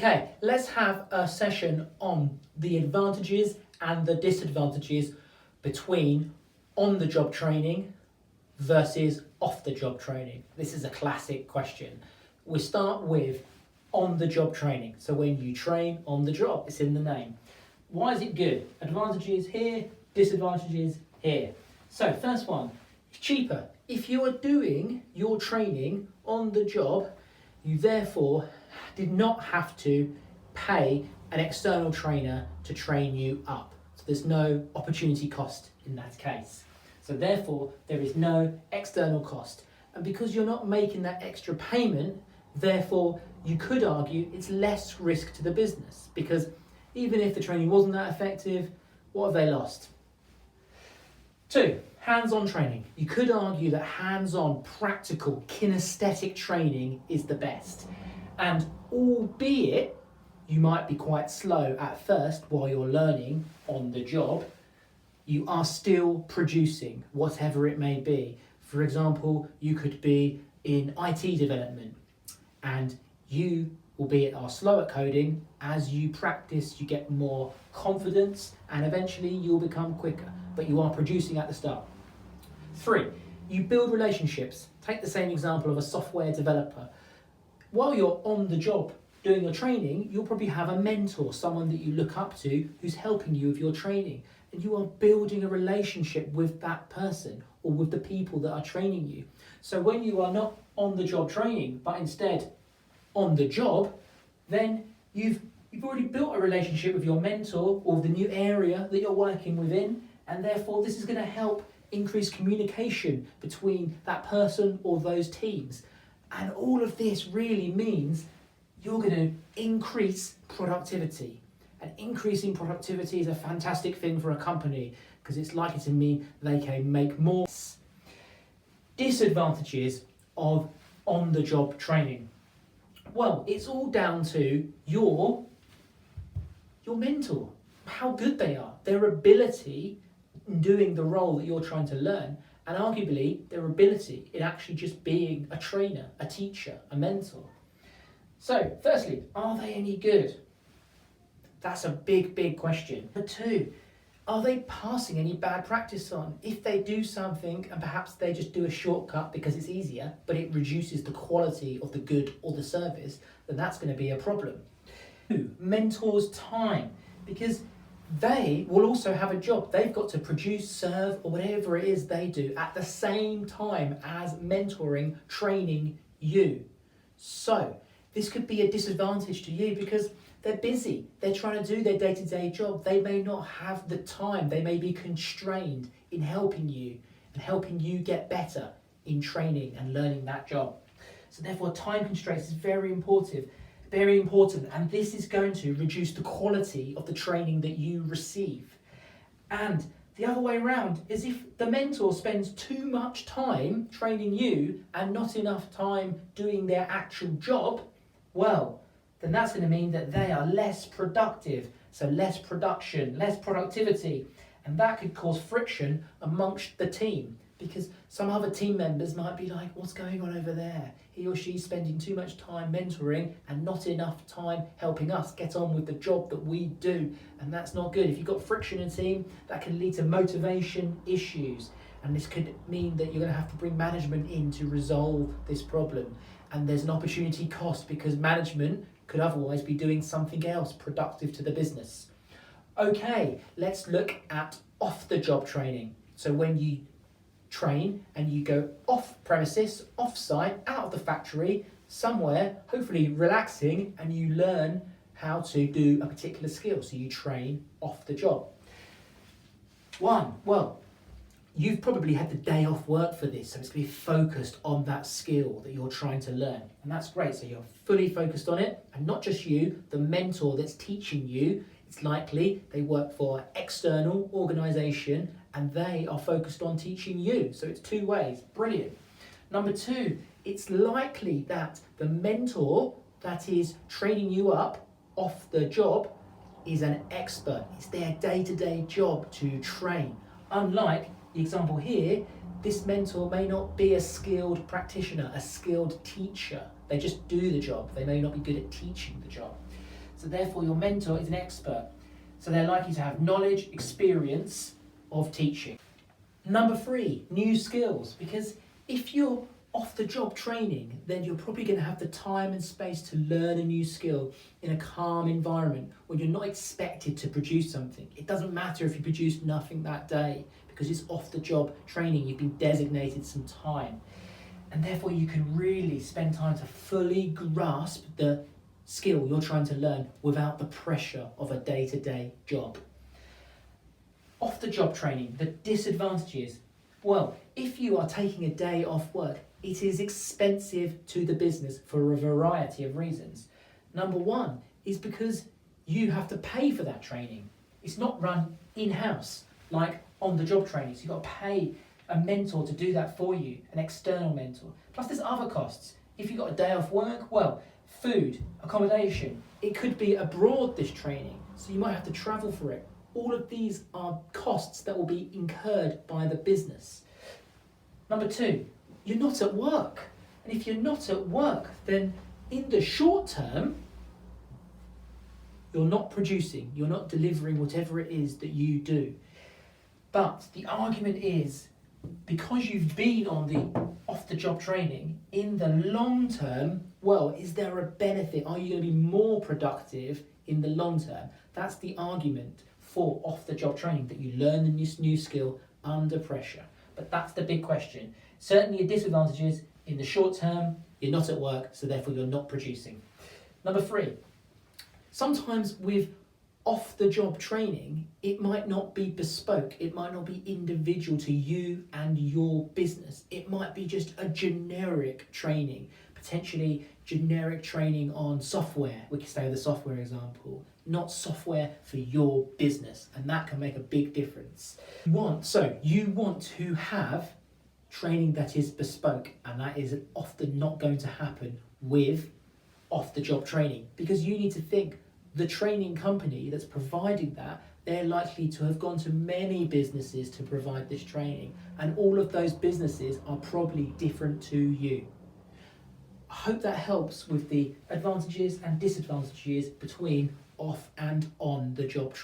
Okay, let's have a session on the advantages and the disadvantages between on-the-job training versus off-the-job training. This is a classic question. We start with on-the-job training. So when you train on the job, it's in the name. Why is it good? Advantages here, disadvantages here. So first one, it's cheaper. If you are doing your training on the job, you therefore did not have to pay an external trainer to train you up. So there's no opportunity cost in that case. So therefore, there is no external cost. And because you're not making that extra payment, therefore, you could argue it's less risk to the business, because even if the training wasn't that effective, what have they lost? 2, hands-on training. You could argue that hands-on, practical, kinesthetic training is the best. And albeit you might be quite slow at first while you're learning on the job, you are still producing whatever it may be. For example, you could be in IT development and you, albeit are slow at coding, as you practice you get more confidence and eventually you'll become quicker, but you are producing at the start. 3, you build relationships. Take the same example of a software developer. While you're on the job doing your training, you'll probably have a mentor, someone that you look up to who's helping you with your training. And you are building a relationship with that person or with the people that are training you. So when you are not on the job training, but instead on the job, then you've already built a relationship with your mentor or the new area that you're working within. And therefore this is going to help increase communication between that person or those teams. And all of this really means you're going to increase productivity. And increasing productivity is a fantastic thing for a company because it's likely to mean they can make more. Disadvantages of on-the-job training. Well, it's all down to your mentor, how good they are, their ability in doing the role that you're trying to learn, and arguably their ability in actually just being a trainer, a teacher, a mentor. So, firstly, are they any good? That's a big question. Number 2, are they passing any bad practice on? If they do something and perhaps they just do a shortcut because it's easier, but it reduces the quality of the good or the service, then that's going to be a problem. 2, mentors' time, because they will also have a job. They've got to produce, serve, or whatever it is they do at the same time as mentoring, training you. So this could be a disadvantage to you because they're busy. They're trying to do their day-to-day job. They may not have the time. They may be constrained in helping you and helping you get better in training and learning that job. So therefore, time constraints is very important. And this is going to reduce the quality of the training that you receive. And the other way around is if the mentor spends too much time training you and not enough time doing their actual job, well, then that's going to mean that they are less productive, so less production, less productivity, and that could cause friction amongst the team because some other team members might be like, what's going on over there? He or she's spending too much time mentoring and not enough time helping us get on with the job that we do, and that's not good. If you've got friction in a team, that can lead to motivation issues, and this could mean that you're going to have to bring management in to resolve this problem, and there's an opportunity cost because management could otherwise be doing something else productive to the business. Okay, let's look at off-the-job training. So when you train and you go off premises, off site, out of the factory, somewhere, hopefully relaxing, and you learn how to do a particular skill. So you train off the job. 1, well, you've probably had the day off work for this, so it's going to be focused on that skill that you're trying to learn. And that's great, so you're fully focused on it, and not just you, the mentor that's teaching you, it's likely they work for an external organisation and they are focused on teaching you. So it's 2 ways. Brilliant. Number 2, it's likely that the mentor that is training you up off the job is an expert. It's their day-to-day job to train. Unlike the example here, this mentor may not be a skilled practitioner, a skilled teacher. They just do the job. They may not be good at teaching the job. So therefore your mentor is an expert. So they're likely to have knowledge, experience of teaching. Number 3, new skills. Because if you're off the job training, then you're probably going to have the time and space to learn a new skill in a calm environment when you're not expected to produce something. It doesn't matter if you produce nothing that day because it's off the job training. You've been designated some time. And therefore you can really spend time to fully grasp the skill you're trying to learn without the pressure of a day-to-day job. Off the job training, the disadvantages. Well, if you are taking a day off work, it is expensive to the business for a variety of reasons. Number 1 is because you have to pay for that training. It's not run in-house like on the job training. So you've got to pay a mentor to do that for you, an external mentor. Plus there's other costs. If you've got a day off work, well, food, accommodation. It could be abroad, this training, so you might have to travel for it. All of these are costs that will be incurred by the business. Number 2, you're not at work. And if you're not at work, then in the short term, you're not producing, you're not delivering whatever it is that you do. But the argument is, because you've been on the off-the-job training, in the long term, well, is there a benefit? Are you going to be more productive in the long term? That's the argument for off-the-job training, that you learn the new skill under pressure. But that's the big question. Certainly a disadvantage is, in the short term, you're not at work, so therefore you're not producing. Number 3, sometimes with off-the-job training, it might not be bespoke, it might not be individual to you and your business. It might be just a generic training, potentially generic training on software. We can stay with the software example, not software for your business, and that can make a big difference. You want to have training that is bespoke, and that is often not going to happen with off-the-job training, because you need to think, the training company that's providing that, they're likely to have gone to many businesses to provide this training, and all of those businesses are probably different to you. I hope that helps with the advantages and disadvantages between off and on the job training.